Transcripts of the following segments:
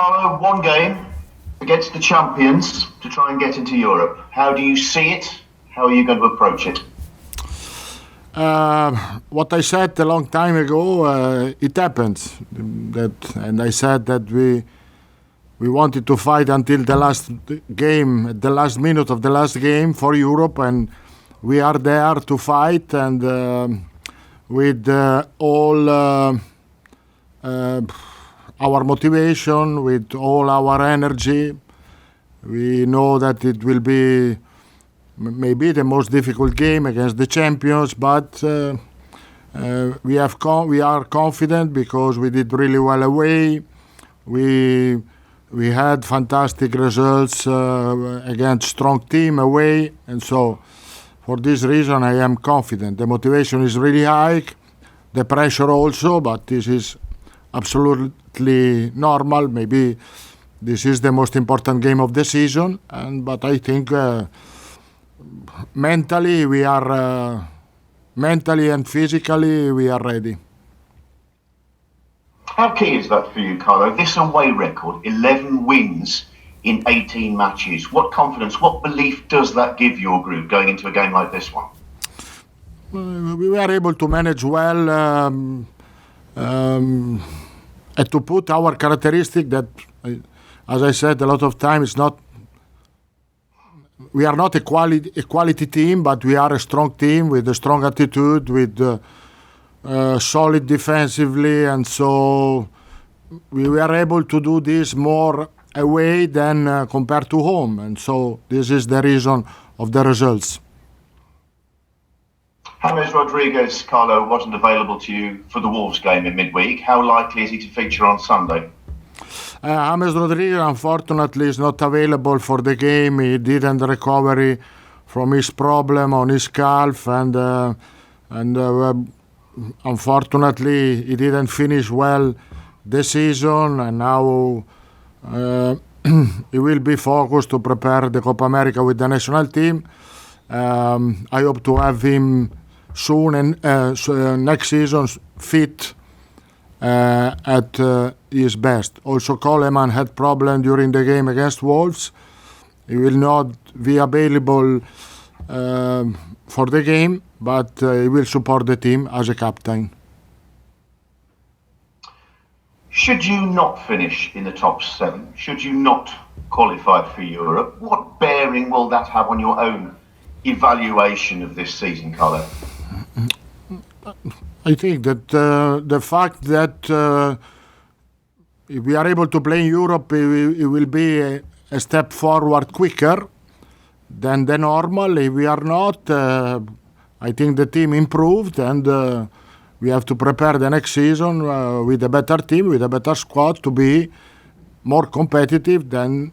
Carlo, one game against the champions to try and get into Europe. How do you see it? How are you going to approach it? What I said a long time ago, it happened. And I said that we wanted to fight until the last game, the last minute of the last game for Europe, and we are there to fight. And with all our motivation, with all our energy, we know that it will be maybe the most difficult game against the champions, but we are confident because we did really well away. We had fantastic results against strong team away, and so for this reason I am confident. The motivation is really high, the pressure also, but this is absolutely normal. Maybe this is the most important game of the season, but I think mentally and physically we are ready. How key is that for you, Carlo? This away record, 11 wins in 18 matches. What confidence, what belief does that give your group going into a game like this one? We were able to manage well and to put our characteristic that, as I said a lot of times, we are not a quality team, but we are a strong team with a strong attitude, with solid defensively, and so we were able to do this more away than compared to home, and so this is the reason of the results. James Rodriguez, Carlo, wasn't available to you for the Wolves game in midweek. How likely is he to feature on Sunday? James Rodriguez, unfortunately, is not available for the game. He didn't recover from his problem on his calf, and unfortunately, he didn't finish well the season, and now he will be focused to prepare the Copa America with the national team. I hope to have him soon and next season fit at his best. Also, Coleman had problem during the game against Wolves. He will not be available for the game, but he will support the team as a captain. Should you not finish in the top 7, should you not qualify for Europe, what bearing will that have on your own evaluation of this season, Carlo? I think that the fact that if we are able to play in Europe, it will be a step forward quicker than the normal. If we are not, I think the team improved, and we have to prepare the next season with a better team, with a better squad, to be more competitive than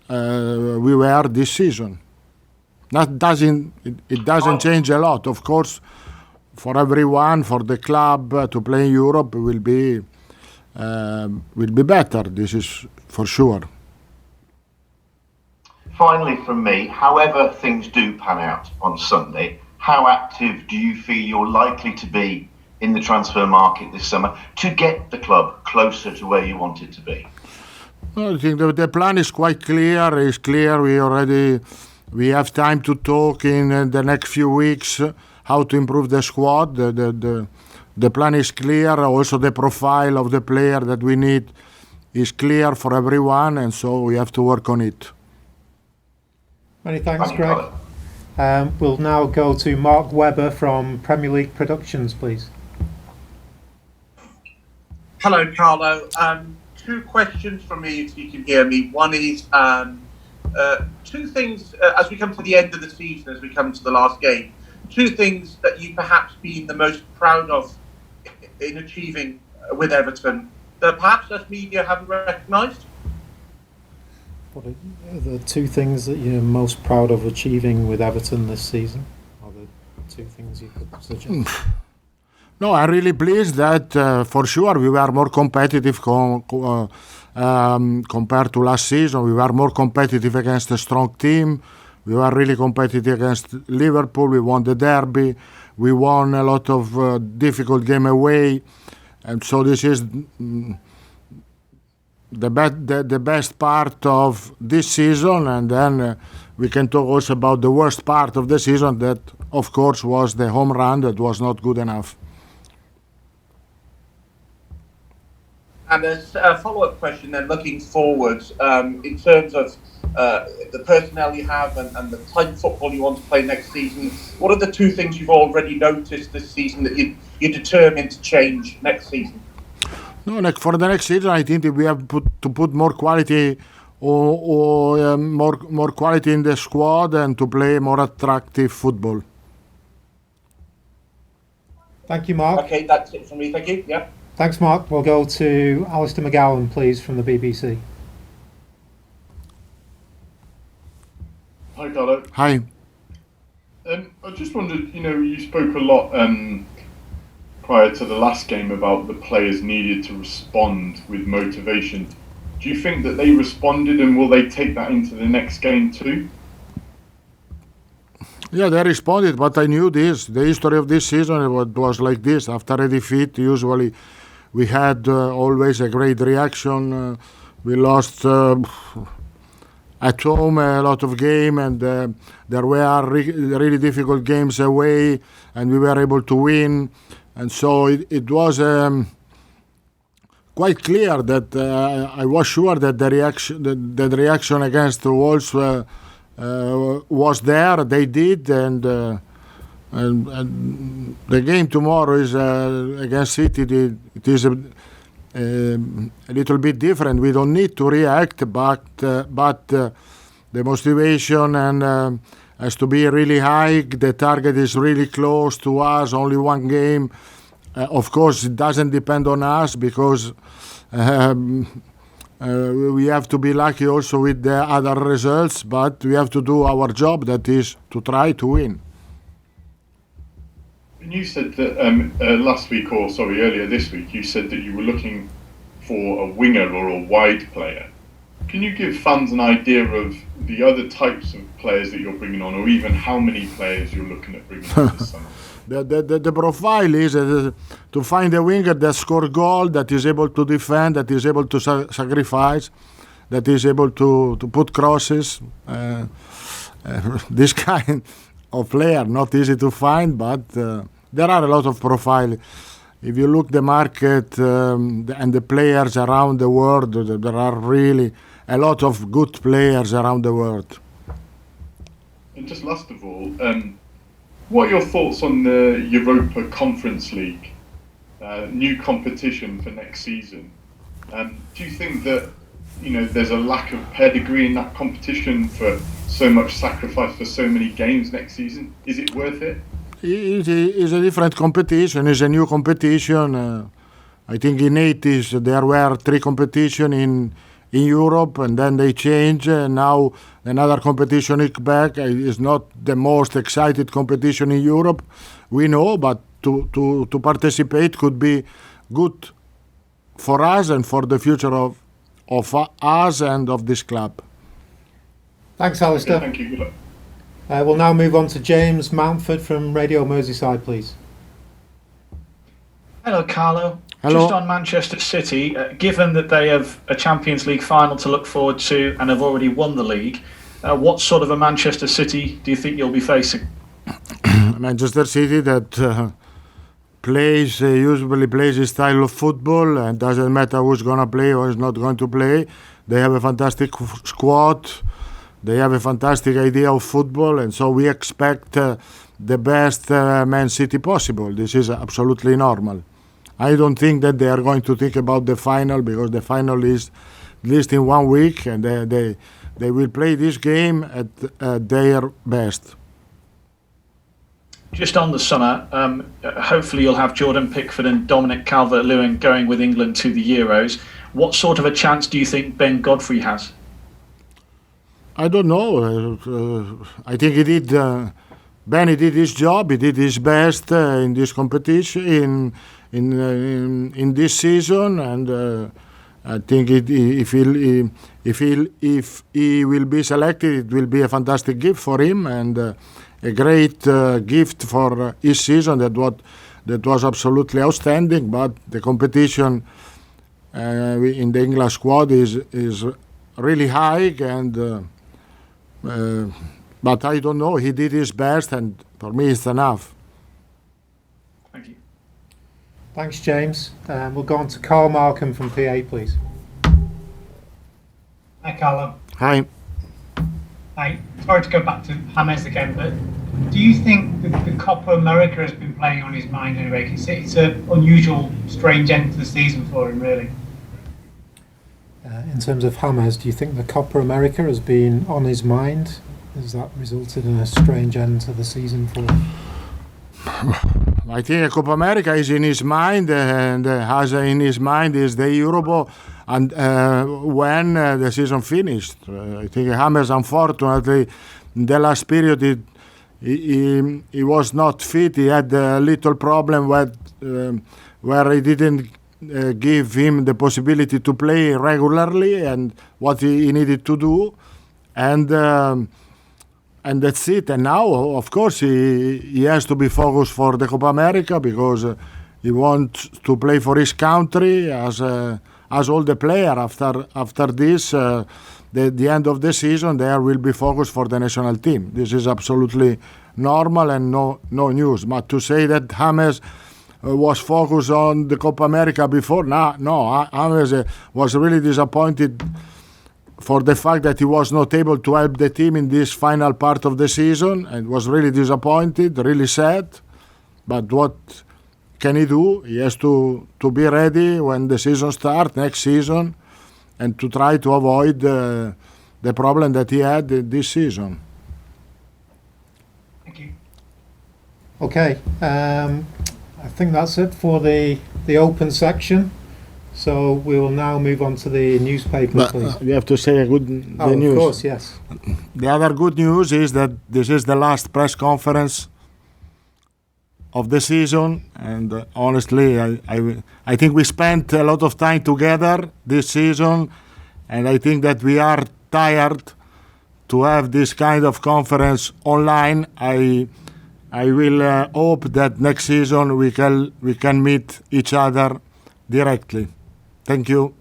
we were this season. It doesn't change a lot, of course. For everyone, for the club to play in Europe will be better. This is for sure. Finally, from me, however things do pan out on Sunday, how active do you feel you're likely to be in the transfer market this summer to get the club closer to where you want it to be? Well, I think the plan is quite clear. It's clear. We have time to talk in the next few weeks how to improve the squad. The plan is clear. Also, the profile of the player that we need is clear for everyone, and so we have to work on it. Many thanks, Greg. We'll now go to Mark Webber from Premier League Productions, please. Hello, Carlo. 2 questions from me, if you can hear me. One is 2 things as we come to the end of the season, as we come to the last game. 2 things that you perhaps been the most proud of in achieving with Everton that perhaps us media haven't recognised? What are the 2 things that you're most proud of achieving with Everton this season? Are there 2 things you could suggest? No, I'm really pleased that for sure we were more competitive compared to last season. We were more competitive against a strong team. We were really competitive against Liverpool. We won the derby. We won a lot of difficult game away. And so this is the best part of this season, and then we can talk also about the worst part of the season. That, of course, was the home run that was not good enough. And as a follow-up question then, looking forward, in terms of the personnel you have and the type of football you want to play next season, what are the two things you've already noticed this season that you're determined to change next season? No, for the next season, I think that we have to put more quality or more quality in the squad and to play more attractive football. Thank you, Mark. Okay, that's it from me. Thank you. Yeah. Thanks, Mark. We'll go to Alistair McGowan, please, from the BBC. Hi, Carlo. Hi. I just wondered, you spoke a lot prior to the last game about the players needed to respond with motivation. Do you think that they responded, and will they take that into the next game too? Yeah, they responded, but I knew this. The history of this season was like this. After a defeat, usually we had always a great reaction. We lost at home a lot of game, and there were really difficult games away, and we were able to win. And so it was quite clear that I was sure that the reaction against the Wolves was there. They did, and the game tomorrow is against City. It is a little bit different. We don't need to react, but the motivation and has to be really high. The target is really close to us. Only one game. Of course, it doesn't depend on us because we have to be lucky also with the other results. But we have to do our job. That is to try to win. And you said that earlier this week, you said that you were looking for a winger or a wide player. Can you give fans an idea of the other types of players that you're bringing on, or even how many players you're looking at bringing on this summer? The profile is to find a winger that scores goal, that is able to defend, that is able to sacrifice, that is able to put crosses. This kind of player, not easy to find, but there are a lot of profiles. If you look the market and the players around the world, there are really a lot of good players around the world. And just last of all, what are your thoughts on the Europa Conference League, new competition for next season? Do you think that there's a lack of pedigree in that competition for so much sacrifice for so many games next season? Is it worth it? It is a different competition. It's a new competition. I think in 80s there were 3 competitions in Europe, and then they changed. Now another competition is back. It's not the most excited competition in Europe, we know, but to participate could be good for us and for the future of us and of this club. Thanks, Alistair. Thank you. Good luck. We'll now move on to James Mountford from Radio Merseyside, please. Hello, Carlo. Hello. Just on Manchester City, given that they have a Champions League final to look forward to and have already won the league, what sort of a Manchester City do you think you'll be facing? Manchester City that usually plays a style of football, and doesn't matter who's going to play or who's not going to play. They have a fantastic squad. They have a fantastic idea of football, and so we expect the best Man City possible. This is absolutely normal. I don't think that they are going to think about the final, because the final is at least in 1 week, and they will play this game at their best. Just on the summer, hopefully you'll have Jordan Pickford and Dominic Calvert-Lewin going with England to the Euros. What sort of a chance do you think Ben Godfrey has? I don't know. I think Benny did his job. He did his best in this competition, in this season, and I think if he will be selected, it will be a fantastic gift for him, and a great gift for his season. That was absolutely outstanding. But the competition in the England squad is really high, and but I don't know. He did his best, and for me, it's enough. Thank you. Thanks, James. We'll go on to Carl Markham from PA, please. Hi, Carlo. Hi. Hi. Sorry to go back to James again, but do you think the Copa America has been playing on his mind in a way? It's an unusual, strange end to the season for him, really. In terms of James, do you think the Copa America has been on his mind? Has that resulted in a strange end to the season for him? I think Copa America is in his mind, and has in his mind is the Euro, and when the season finished. I think James, unfortunately, in the last period, he was not fit. He had a little problem where he didn't give him the possibility to play regularly and what he needed to do, and that's it. And now, of course, he has to be focused for the Copa America because he wants to play for his country as all the player. After this, the end of the season, they will be focused for the national team. This is absolutely normal and no news. But to say that James was focused on the Copa America before, no. James was really disappointed for the fact that he was not able to help the team in this final part of the season, and was really disappointed, really sad. But what can he do? He has to be ready when the season starts next season, and to try to avoid the problem that he had this season. Thank you. Okay, I think that's it for the open section. So we will now move on to the newspaper, please. We have to say the news. Of course, yes. The other good news is that this is the last press conference of the season, and honestly, I think we spent a lot of time together this season, and I think that we are tired to have this kind of conference online. I will hope that next season we can meet each other directly. Thank you.